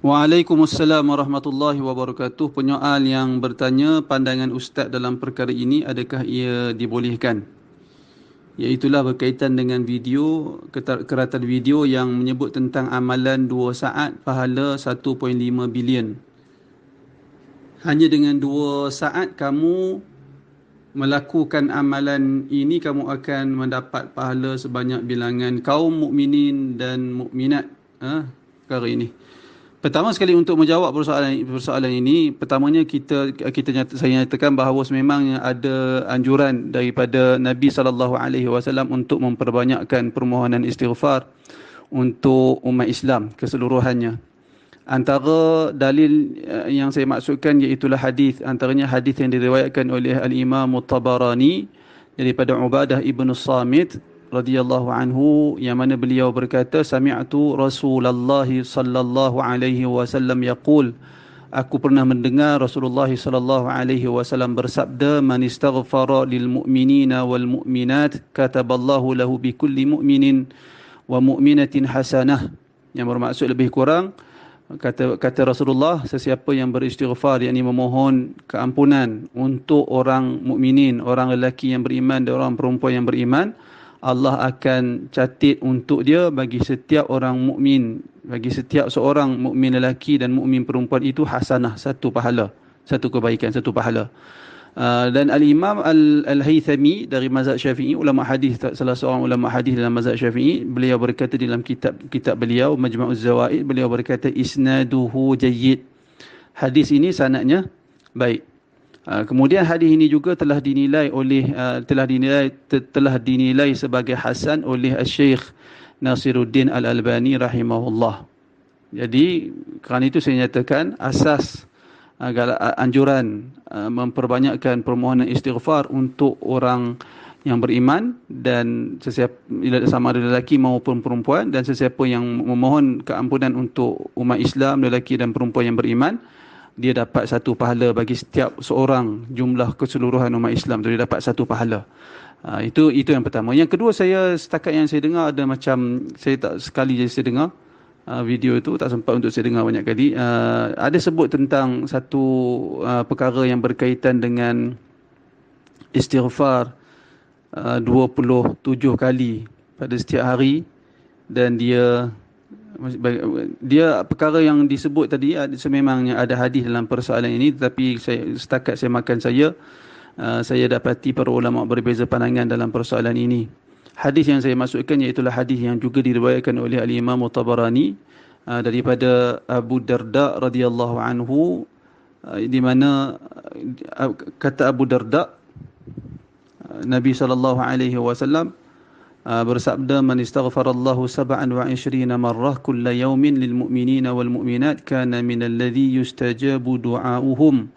Waalaikumsalam warahmatullahi wabarakatuh. Penyoal yang bertanya, pandangan Ustaz dalam perkara ini, adakah ia dibolehkan? Iaitulah berkaitan dengan video, keratan video yang menyebut tentang amalan 2 saat, pahala 1.5 bilion. Hanya dengan 2 saat kamu melakukan amalan ini, kamu akan mendapat pahala sebanyak bilangan kaum mukminin dan mukminat. Perkara ini. Pertama sekali, untuk menjawab persoalan ini, pertamanya saya nyatakan bahawa sememangnya ada anjuran daripada Nabi SAW untuk memperbanyakkan permohonan istighfar untuk umat Islam keseluruhannya. Antara dalil yang saya maksudkan iaitulah hadis, antaranya hadis yang diriwayatkan oleh Al-Imam At-Tabarani daripada Ubadah ibn Samit radhiyallahu anhu, yang mana beliau berkata, sami'tu Rasulullah sallallahu alaihi wasallam yaqul, aku pernah mendengar Rasulullah sallallahu alaihi wasallam bersabda, man istaghfara lil mu'minina wal mu'minat kataballahu lahu bi kulli mu'minin wa mu'minatin hasanah. Yang bermaksud lebih kurang, kata Rasulullah, sesiapa yang beristighfar, yakni memohon keampunan untuk orang mukminin, orang lelaki yang beriman dan orang perempuan yang beriman, Allah akan catat untuk dia bagi setiap orang mukmin, bagi setiap seorang mukmin lelaki dan mukmin perempuan itu hasanah, satu pahala, satu kebaikan, satu pahala. Dan Al-Imam Al-Haythami dari mazhab Syafi'i, ulama hadis, salah seorang ulama hadis dalam mazhab Syafi'i, beliau berkata dalam kitab beliau Majma'uz Zawaid, beliau berkata isnaduhu jayyid, hadis ini sanadnya baik. Kemudian hadis ini juga telah dinilai sebagai hasan oleh Syekh Nasiruddin Al-Albani rahimahullah. Jadi kerana itu saya nyatakan asas anjuran memperbanyakkan permohonan istighfar untuk orang yang beriman dan sama ada lelaki maupun perempuan, dan sesiapa yang memohon keampunan untuk umat Islam, lelaki dan perempuan yang beriman, dia dapat satu pahala bagi setiap seorang, jumlah keseluruhan umat Islam tu dia dapat satu pahala. Itu yang pertama. Yang kedua, setakat yang saya dengar ada macam, saya tak sekali je saya dengar video itu, tak sempat untuk saya dengar banyak kali. Ada sebut tentang satu perkara yang berkaitan dengan istighfar 27 kali pada setiap hari, dan dia perkara yang disebut tadi, sememangnya ada hadis dalam persoalan ini, tetapi setakat saya dapati para ulama berbeza pandangan dalam persoalan ini. Hadis yang saya maksudkan iaitulah hadis yang juga diriwayatkan oleh Al-Imam Tabarani daripada Abu Darda radhiyallahu anhu, di mana kata Abu Darda, Nabi SAW bersabda, man istaghfarallahu 27 marrah kulla yawmin lil mu'minina wal mu'minat kana minal ladzi yustajabu du'auhum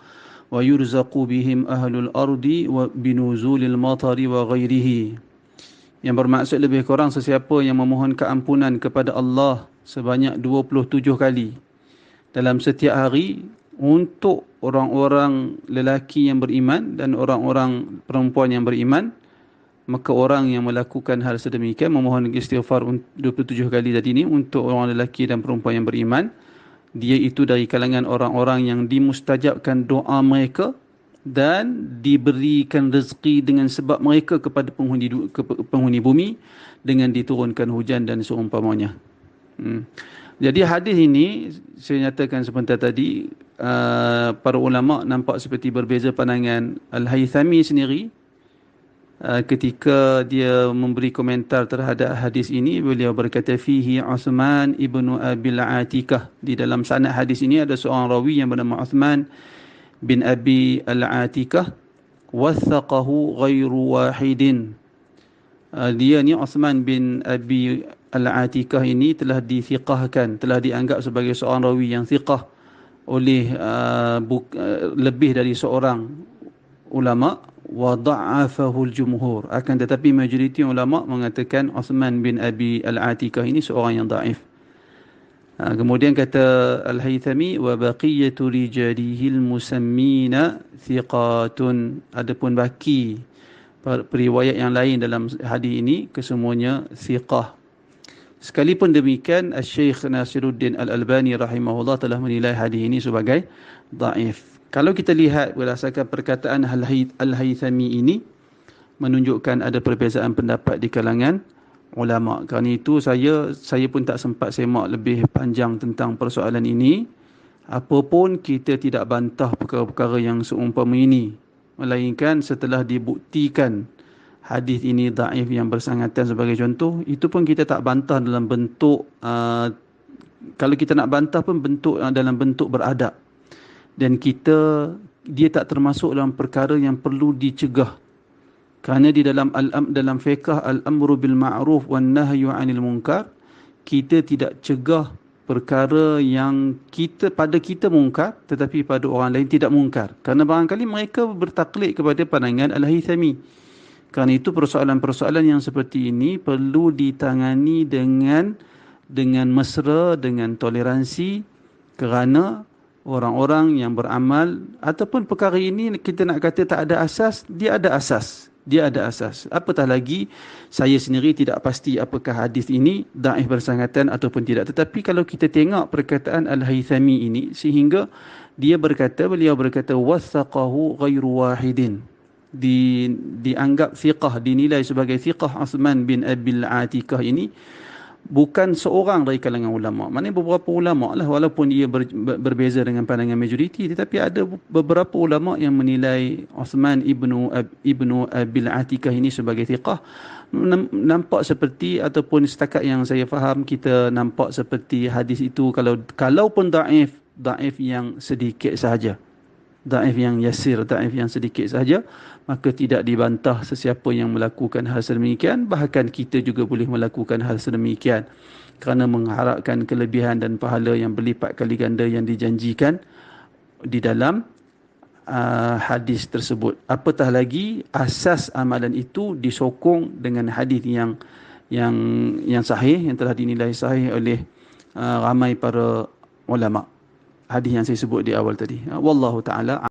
wa yurzaqu bihim ahlul ardi wa binuzulil matari wa ghairihi. Yang bermaksud lebih kurang, sesiapa yang memohon keampunan kepada Allah sebanyak 27 kali dalam setiap hari untuk orang-orang lelaki yang beriman dan orang-orang perempuan yang beriman, maka orang yang melakukan hal sedemikian, memohon istighfar 27 kali tadi ini untuk orang lelaki dan perempuan yang beriman, dia itu dari kalangan orang-orang yang dimustajabkan doa mereka dan diberikan rezeki dengan sebab mereka kepada penghuni bumi dengan diturunkan hujan dan seumpamanya. Jadi hadis ini saya nyatakan sebentar tadi, para ulama nampak seperti berbeza pandangan. Al-Haythami sendiri, ketika dia memberi komentar terhadap hadis ini, beliau berkata fihi Uthman ibnu Abil Atikah. Di dalam sanad hadis ini ada seorang rawi yang bernama Uthman bin Abi Al-Atikah, wathaqahu ghairu wahidin. Dia ni Uthman bin Abi Al-Atikah ini telah dithiqahkan, telah dianggap sebagai seorang rawi yang thiqah oleh lebih dari seorang ulama, wa da'afahu al-jumhur. Akan tetapi majoriti ulama mengatakan Uthman bin Abi Al-Atikah ini seorang yang dhaif. Kemudian kata Al-Haythami, wa baqiyatu rijalihi al-musammina thiqatun. Adapun baki periwayat yang lain dalam hadis ini kesemuanya thiqah. Sekalipun demikian, Syekh Nasiruddin Al-Albani rahimahullah telah menilai hadis ini sebagai dhaif. Kalau kita lihat berdasarkan perkataan Al-Haythami ini, menunjukkan ada perbezaan pendapat di kalangan ulama. Kerana itu saya pun tak sempat semak lebih panjang tentang persoalan ini. Apapun kita tidak bantah perkara-perkara yang seumpama ini, melainkan setelah dibuktikan hadis ini dhaif yang bersangatan sebagai contoh, itu pun kita tak bantah dalam bentuk kalau kita nak bantah pun bentuk dalam bentuk beradab, dan dia tak termasuk dalam perkara yang perlu dicegah. Kerana di dalam fiqh al-amru bil ma'ruf wan nahyu 'anil munkar, kita tidak cegah perkara yang pada kita mungkar tetapi pada orang lain tidak mungkar. Kerana barangkali mereka bertaklid kepada pandangan Al-Haythami. Kerana itu persoalan-persoalan yang seperti ini perlu ditangani dengan mesra, dengan toleransi, kerana orang-orang yang beramal ataupun perkara ini kita nak kata tak ada asas, dia ada asas. Apatah lagi saya sendiri tidak pasti apakah hadis ini dhaif bersangatan ataupun tidak. Tetapi kalau kita tengok perkataan Al-Haythami ini, sehingga beliau berkata wathaqahu ghairu wahidin, dianggap thiqah, dinilai sebagai thiqah Uthman bin Abil Atikah ini bukan seorang dari kalangan ulama. Maknanya beberapa ulama lah, walaupun ia berbeza dengan pandangan majoriti, tetapi ada beberapa ulama yang menilai Uthman ibnu Abil Atikah ini sebagai thiqah. Nampak seperti, ataupun setakat yang saya faham, kita nampak seperti hadis itu kalaupun dhaif yang sedikit sahaja, dhaif yang yasir, dhaif yang sedikit sahaja, maka tidak dibantah sesiapa yang melakukan hal sedemikian. Bahkan kita juga boleh melakukan hal sedemikian kerana mengharapkan kelebihan dan pahala yang berlipat kali ganda yang dijanjikan di dalam hadis tersebut. Apatah lagi asas amalan itu disokong dengan hadis yang sahih, yang telah dinilai sahih oleh ramai para ulama. Hadis yang saya sebut di awal tadi. Wallahu ta'ala